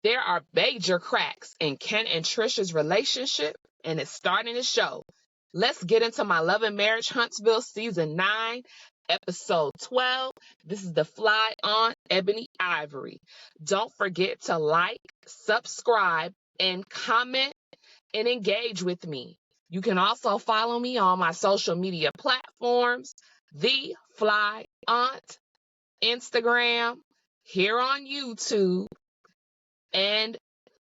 There are major cracks in Ken and Trisha's relationship, and it's starting to show. Let's get into My Love and Marriage Huntsville Season 9, Episode 12. This is the Fly Aunt Ebony Ivory. Don't forget to like, subscribe, and comment and engage with me. You can also follow me on my social media platforms, The Fly Aunt, Instagram, here on YouTube, and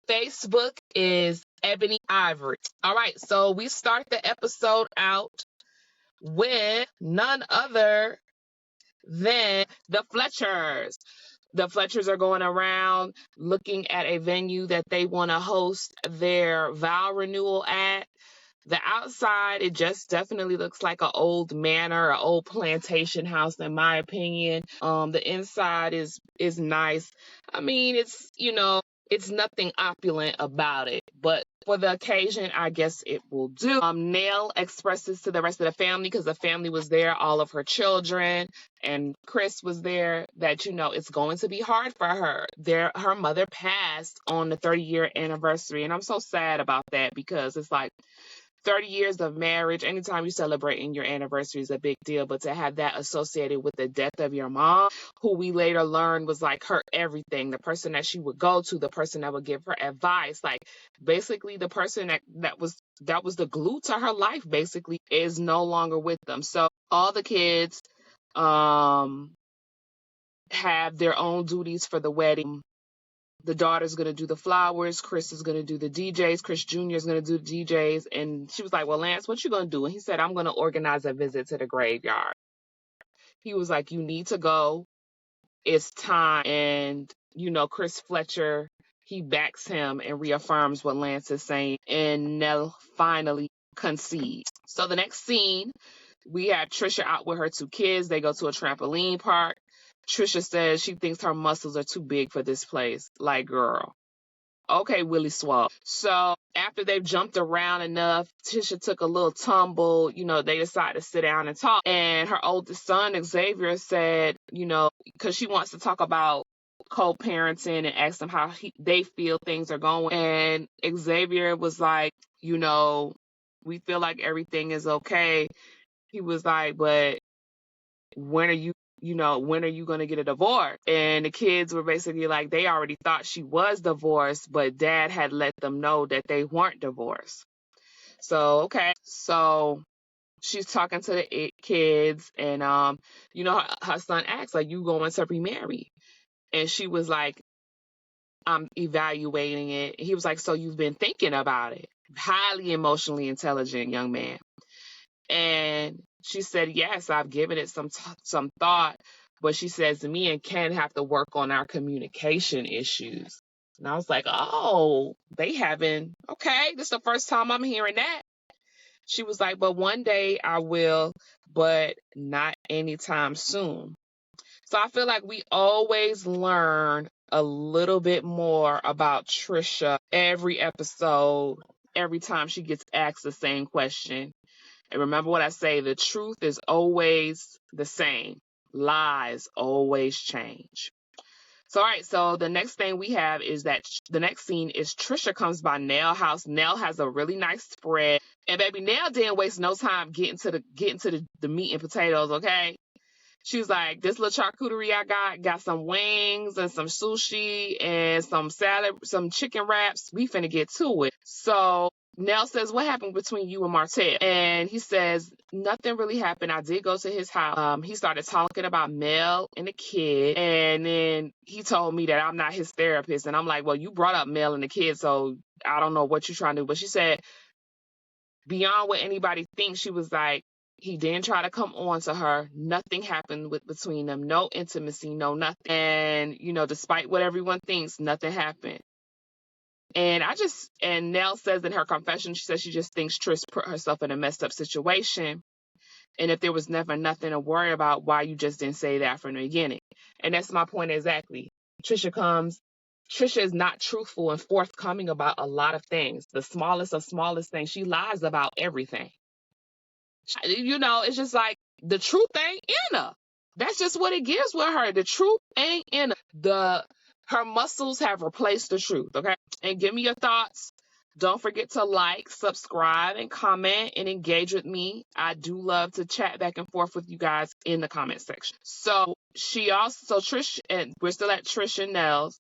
Facebook is Ebony Ivory. All right, so we start the episode out with none other than the Fletchers. The Fletchers are going around looking at a venue that they want to host their vow renewal at. The outside, it just definitely looks like an old manor, an old plantation house, in my opinion. The inside is nice. I mean, it's nothing opulent about it, but for the occasion, I guess it will do. Nell expresses to the rest of the family, because the family was there, all of her children, and Chris was there, that, it's going to be hard for her. Her mother passed on the 30-year anniversary, and I'm so sad about that, because it's like 30 years of marriage, anytime you celebrating your anniversary is a big deal, but to have that associated with the death of your mom, who we later learned was like her everything, the person that she would go to, the person that would give her advice, like basically the person that was the glue to her life, basically, is no longer with them. So all the kids have their own duties for the wedding. The daughter's going to do the flowers. Chris is going to do the DJs. Chris Jr. is going to do the DJs. And she was like, well, Lance, what you going to do? And he said, I'm going to organize a visit to the graveyard. He was like, you need to go. It's time. And, Chris Fletcher, he backs him and reaffirms what Lance is saying. And Nell finally concedes. So the next scene, we have Trisha out with her 2 kids. They go to a trampoline park. Trisha says she thinks her muscles are too big for this place. Like, girl. Okay, Willie Swab. So after they've jumped around enough, Tisha took a little tumble. They decided to sit down and talk. And her oldest son, Xavier, said, because she wants to talk about co-parenting and ask them how they feel things are going. And Xavier was like, we feel like everything is okay. He was like, but when are you going to get a divorce? And the kids were basically like, they already thought she was divorced, but Dad had let them know that they weren't divorced. So, okay. So she's talking to the kids, and, her son asked, like, you going to remarry? And she was like, I'm evaluating it. He was like, so you've been thinking about it? Highly emotionally intelligent young man. And she said, yes, I've given it some thought, but she says, me and Ken have to work on our communication issues. And I was like, oh, they haven't. Okay, this is the first time I'm hearing that. She was like, but one day I will, but not anytime soon. So I feel like we always learn a little bit more about Trisha every episode, every time she gets asked the same question. And remember what I say, the truth is always the same. Lies always change. So, all right, so the next thing we have is that the next scene is Trisha comes by Nell's house. Nell has a really nice spread. And baby, Nell didn't waste no time getting to the meat and potatoes, okay? She was like, this little charcuterie I got some wings and some sushi and some salad, some chicken wraps. We finna get to it. So Nell says, what happened between you and Martell? And he says, nothing really happened. I did go to his house. He started talking about Mel and the kid. And then he told me that I'm not his therapist. And I'm like, well, you brought up Mel and the kid, so I don't know what you're trying to do. But she said, beyond what anybody thinks, she was like, he didn't try to come on to her. Nothing happened between them. No intimacy, no nothing. And, despite what everyone thinks, nothing happened. And Nell says in her confession, she says she just thinks Trish put herself in a messed up situation. And if there was never nothing to worry about, why you just didn't say that from the beginning? And that's my point exactly. Trisha is not truthful and forthcoming about a lot of things. The smallest of smallest things. She lies about everything. It's just like the truth ain't in her. That's just what it gives with her. The truth ain't in her. Her muscles have replaced the truth, okay? And give me your thoughts. Don't forget to like, subscribe, and comment and engage with me. I do love to chat back and forth with you guys in the comment section. So Trish, and we're still at Trish and Nell's.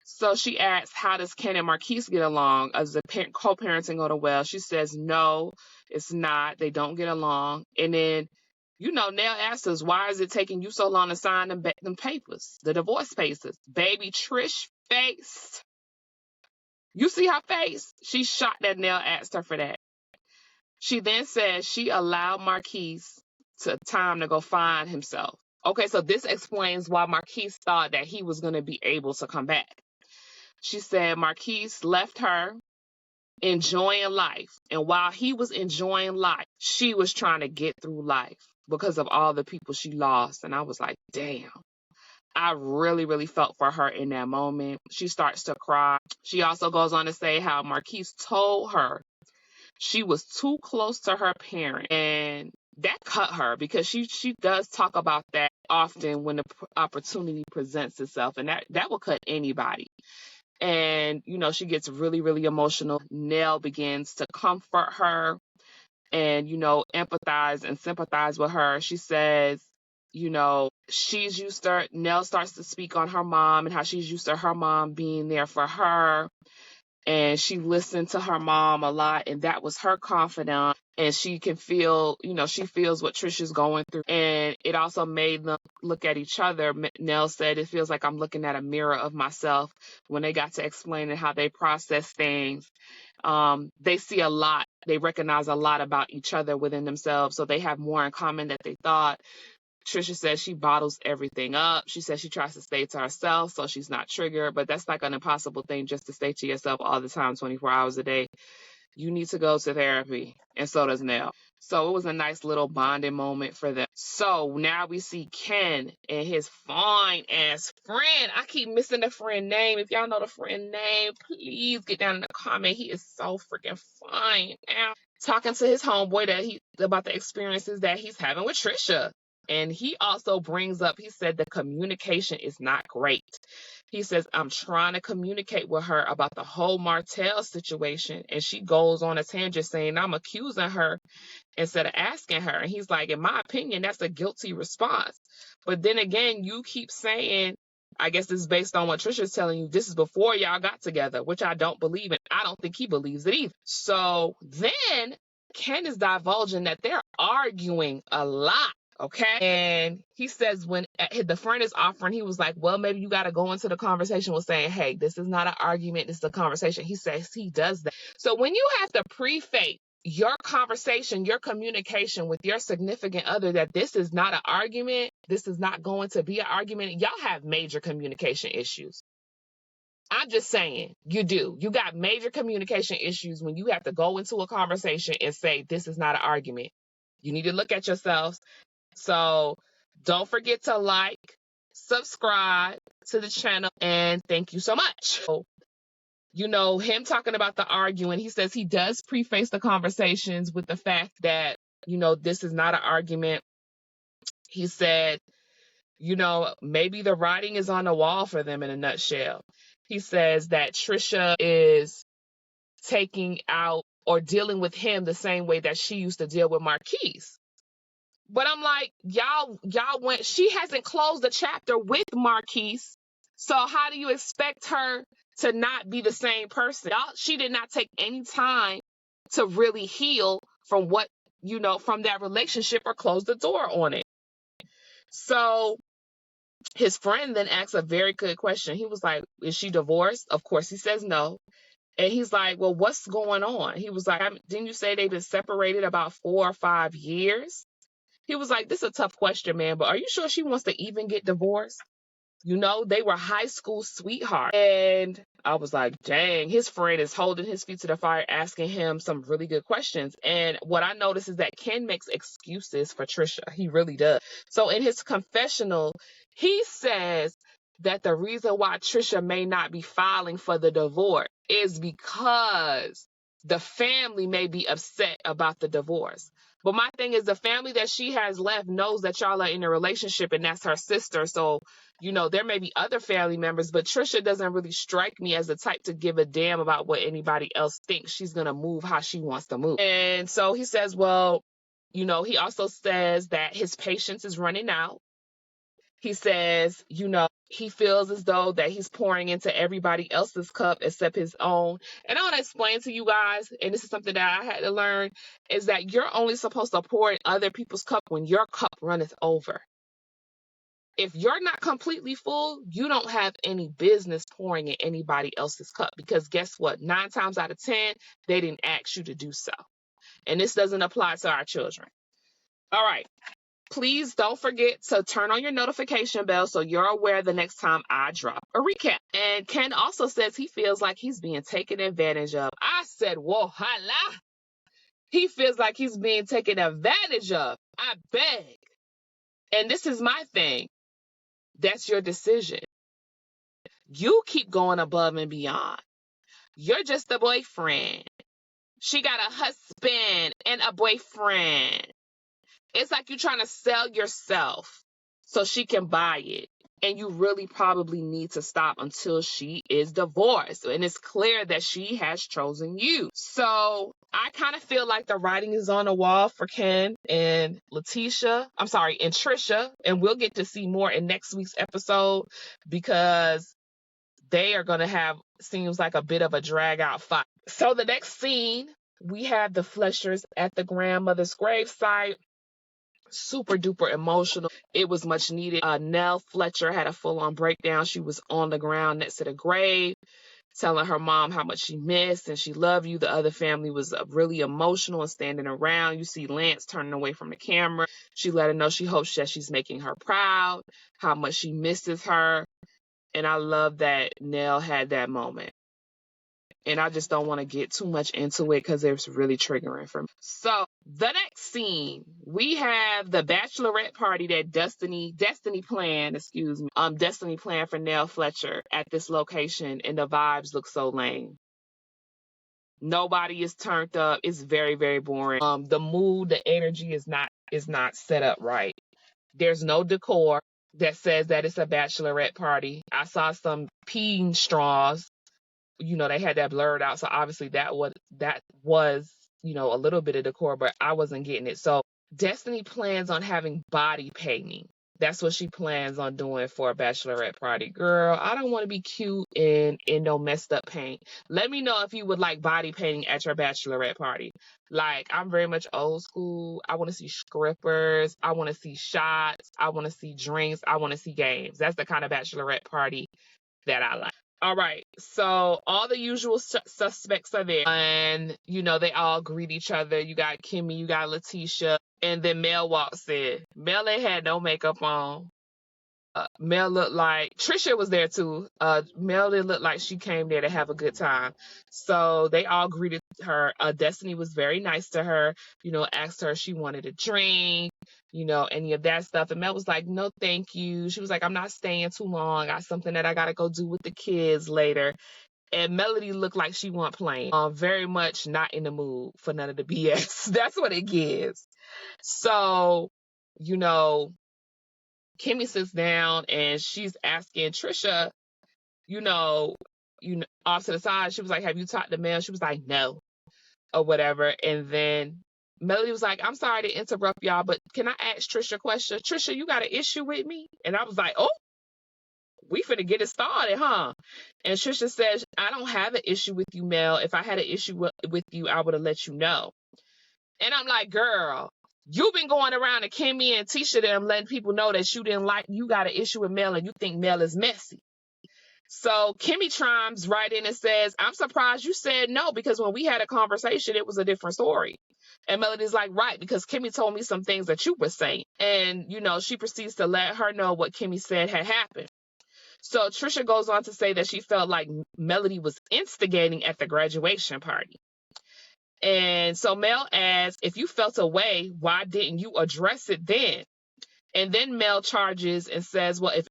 So she asks, how does Ken and Marquise get along? As the co-parenting go to well? She says, no, it's not. They don't get along. And then, Nell asks us, why is it taking you so long to sign them papers, the divorce papers? Baby Trish face. You see her face? She's shocked that Nell asked her for that. She then says she allowed Marquise time to go find himself. Okay, so this explains why Marquise thought that he was going to be able to come back. She said Marquise left her enjoying life. And while he was enjoying life, she was trying to get through life because of all the people she lost. And I was like, damn. I really, really felt for her in that moment. She starts to cry. She also goes on to say how Marquise told her she was too close to her parent. And that cut her because she does talk about that often when the opportunity presents itself. And that will cut anybody. And, she gets really, really emotional. Nell begins to comfort her and, empathize and sympathize with her. She says, Nell starts to speak on her mom and how she's used to her mom being there for her. And she listened to her mom a lot, and that was her confidant. And she can feel, she feels what Trisha's going through. And it also made them look at each other. Nell said, it feels like I'm looking at a mirror of myself. When they got to explaining how they process things, they see a lot. They recognize a lot about each other within themselves. So they have more in common than they thought. Trisha says she bottles everything up. She says she tries to stay to herself so she's not triggered, but that's like an impossible thing just to stay to yourself all the time, 24 hours a day. You need to go to therapy, and so does Nell. So it was a nice little bonding moment for them. So now we see Ken and his fine ass friend. I keep missing the friend name. If y'all know the friend name, please get down in the comment. He is so freaking fine now. Talking to his homeboy about the experiences that he's having with Trisha. And he also brings up, he said the communication is not great. He says, I'm trying to communicate with her about the whole Martell situation. And she goes on a tangent saying, I'm accusing her instead of asking her. And he's like, in my opinion, that's a guilty response. But then again, you keep saying, I guess this is based on what Trisha's telling you, this is before y'all got together, which I don't believe in. I don't think he believes it either. So then Ken is divulging that they're arguing a lot. Okay. And he says when the friend is offering, he was like, well, maybe you got to go into the conversation with saying, hey, this is not an argument. This is a conversation. He says he does that. So when you have to preface your conversation, your communication with your significant other, that this is not an argument, this is not going to be an argument, y'all have major communication issues. I'm just saying, you do. You got major communication issues when you have to go into a conversation and say, this is not an argument. You need to look at yourselves. So don't forget to like, subscribe to the channel, and thank you so much. So, him talking about the arguing, he says he does preface the conversations with the fact that, this is not an argument. He said, maybe the writing is on the wall for them in a nutshell. He says that Trisha is taking out or dealing with him the same way that she used to deal with Marquise. But I'm like, y'all she hasn't closed the chapter with Marquise. So how do you expect her to not be the same person? She did not take any time to really heal from from that relationship or close the door on it. So his friend then asks a very good question. He was like, is she divorced? Of course, he says no. And he's like, well, what's going on? He was like, didn't you say they've been separated about 4 or 5 years? He was like, this is a tough question, man, but are you sure she wants to even get divorced? They were high school sweethearts. And I was like, dang, his friend is holding his feet to the fire, asking him some really good questions. And what I noticed is that Ken makes excuses for Trisha. He really does. So in his confessional, he says that the reason why Trisha may not be filing for the divorce is because the family may be upset about the divorce. But my thing is, the family that she has left knows that y'all are in a relationship, and that's her sister. So, there may be other family members, but Trisha doesn't really strike me as the type to give a damn about what anybody else thinks. She's going to move how she wants to move. And so he says, well, he also says that his patience is running out. He says, he feels as though that he's pouring into everybody else's cup except his own. And I want to explain to you guys, and this is something that I had to learn, is that you're only supposed to pour in other people's cup when your cup runneth over. If you're not completely full, you don't have any business pouring in anybody else's cup, because guess what? 9 times out of 10, they didn't ask you to do so. And this doesn't apply to our children. All right. Please don't forget to turn on your notification bell so you're aware the next time I drop a recap. And Ken also says he feels like he's being taken advantage of. I said, whoa, hala. He feels like he's being taken advantage of. I beg. And this is my thing. That's your decision. You keep going above and beyond. You're just a boyfriend. She got a husband and a boyfriend. It's like you're trying to sell yourself so she can buy it. And you really probably need to stop until she is divorced. And it's clear that she has chosen you. So I kind of feel like the writing is on the wall for Ken and and Trisha. And we'll get to see more in next week's episode, because they are going to have, seems like, a bit of a drag out fight. So the next scene, we have the Fleshers at the grandmother's gravesite. Super duper emotional. It was much needed. Nell Fletcher had a full-on breakdown. She was on the ground next to the grave, telling her mom how much she missed and she loved you. The other family was really emotional and standing around. You see Lance turning away from the camera. She let her know she hopes that she's making her proud, how much she misses her. And I love that Nell had that moment. And I just don't want to get too much into it because it's really triggering for me. So the next scene, we have the bachelorette party that Destiny planned for Nell Fletcher at this location, and the vibes look so lame. Nobody is turned up. It's very, very boring. The mood, the energy is not set up right. There's no decor that says that it's a bachelorette party. I saw some peeing straws. They had that blurred out. So obviously that was, a little bit of decor, but I wasn't getting it. So Destiny plans on having body painting. That's what she plans on doing for a bachelorette party. Girl, I don't want to be cute in no messed up paint. Let me know if you would like body painting at your bachelorette party. Like, I'm very much old school. I want to see strippers. I want to see shots. I want to see drinks. I want to see games. That's the kind of bachelorette party that I like. All right, so all the usual suspects are there, and they all greet each other. You got Kimmy, you got Letitia, and then Mel walks in. Mel ain't had no makeup on. Mel looked like Trisha was there too. Mel did look like she came there to have a good time. So they all greeted her. Destiny was very nice to her, asked her if she wanted a drink, any of that stuff. And Mel was like, no, thank you. She was like, I'm not staying too long. I got something that I got to go do with the kids later. And Melody looked like she wasn't playing. Very much not in the mood for none of the BS. That's what it gives. So, Kimmy sits down and she's asking Trisha, off to the side. She was like, have you talked to Mel? She was like, no, or whatever. And then Melody was like, I'm sorry to interrupt y'all, but can I ask Trisha a question? Trisha, you got an issue with me? And I was like, oh, we finna get it started, huh? And Trisha says, I don't have an issue with you, Mel. If I had an issue with you, I would have let you know. And I'm like, girl, you've been going around to Kimmy and Tisha them letting people know that you got an issue with Mel and you think Mel is messy. So Kimmy chimes right in and says, I'm surprised you said no, because when we had a conversation, it was a different story. And Melody's like, right, because Kimmy told me some things that you were saying. And, she proceeds to let her know what Kimmy said had happened. So Trisha goes on to say that she felt like Melody was instigating at the graduation party. And so Mel asks, if you felt a way, why didn't you address it then? And then Mel charges and says, well, if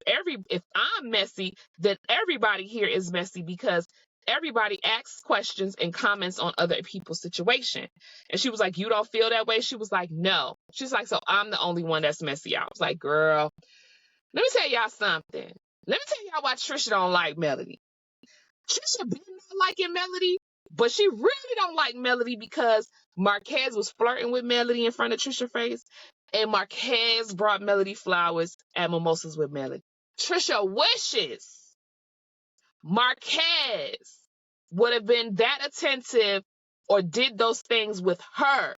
I'm messy, then everybody here is messy, because everybody asks questions and comments on other people's situation. And she was like, you don't feel that way? She was like, no. She's like, so I'm the only one that's messy. I was like, girl, let me tell y'all something. Let me tell y'all why Trisha don't like Melody. Trisha been not liking Melody, but she really don't like Melody because Marquez was flirting with Melody in front of Trisha's face, and Marquez brought Melody flowers and mimosas with Melody. Trisha wishes Marquez would have been that attentive or did those things with her.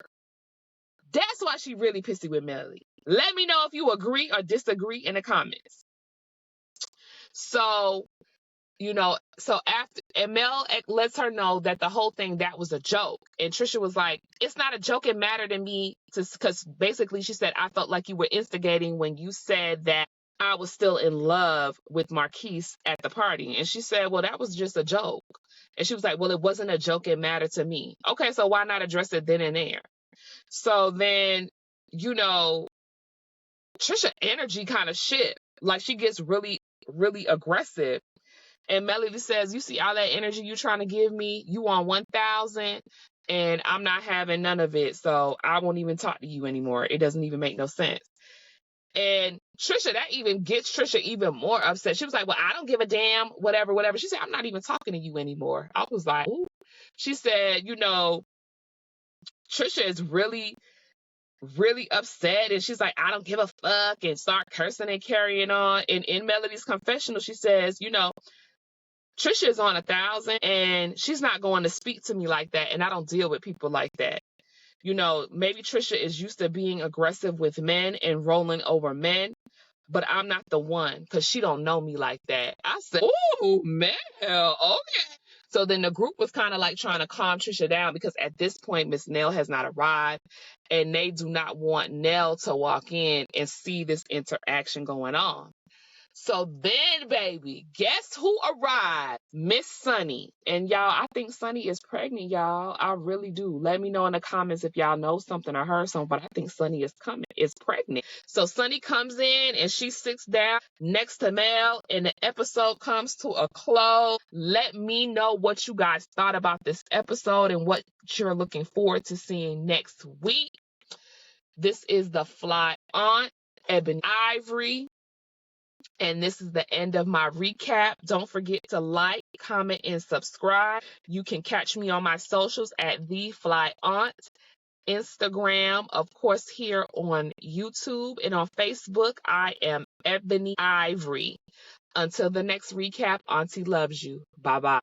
That's why she really pissy with Melody. Let me know if you agree or disagree in the comments. So, so after, and Mel lets her know that the whole thing, that was a joke. And Trisha was like, it's not a joke. It mattered to me because basically she said, I felt like you were instigating when you said that I was still in love with Marquise at the party. And she said, well, that was just a joke. And she was like, well, it wasn't a joke. It mattered to me. Okay, so why not address it then and there? So then, Trisha energy kind of shift. Like she gets really, really aggressive. And Melody says, you see all that energy you trying to give me? You want 1,000 and I'm not having none of it. So I won't even talk to you anymore. It doesn't even make no sense. And Trisha, that even gets Trisha even more upset. She was like, well, I don't give a damn, whatever. She said, I'm not even talking to you anymore. I was like, ooh. She said, Trisha is really, really upset. And she's like, I don't give a fuck, and start cursing and carrying on. And in Melody's confessional, she says, Trisha is on 1,000 and she's not going to speak to me like that. And I don't deal with people like that. Maybe Trisha is used to being aggressive with men and rolling over men, but I'm not the one because she don't know me like that. I said, ooh, Mel, okay. So then the group was kind of like trying to calm Trisha down because at this point, Miss Nell has not arrived and they do not want Nell to walk in and see this interaction going on. So then, baby, guess who arrived? Miss Sunny. And y'all, I think Sunny is pregnant, y'all. I really do. Let me know in the comments if y'all know something or heard something, but I think Sunny is pregnant. So Sunny comes in and she sits down next to Mel and the episode comes to a close. Let me know what you guys thought about this episode and what you're looking forward to seeing next week. This is the Fly Aunt, Ebony Ivory. And this is the end of my recap. Don't forget to like, comment, and subscribe. You can catch me on my socials at The Fly Aunt, Instagram, of course, here on YouTube, and on Facebook, I am Ebony Ivory. Until the next recap, Auntie loves you. Bye-bye.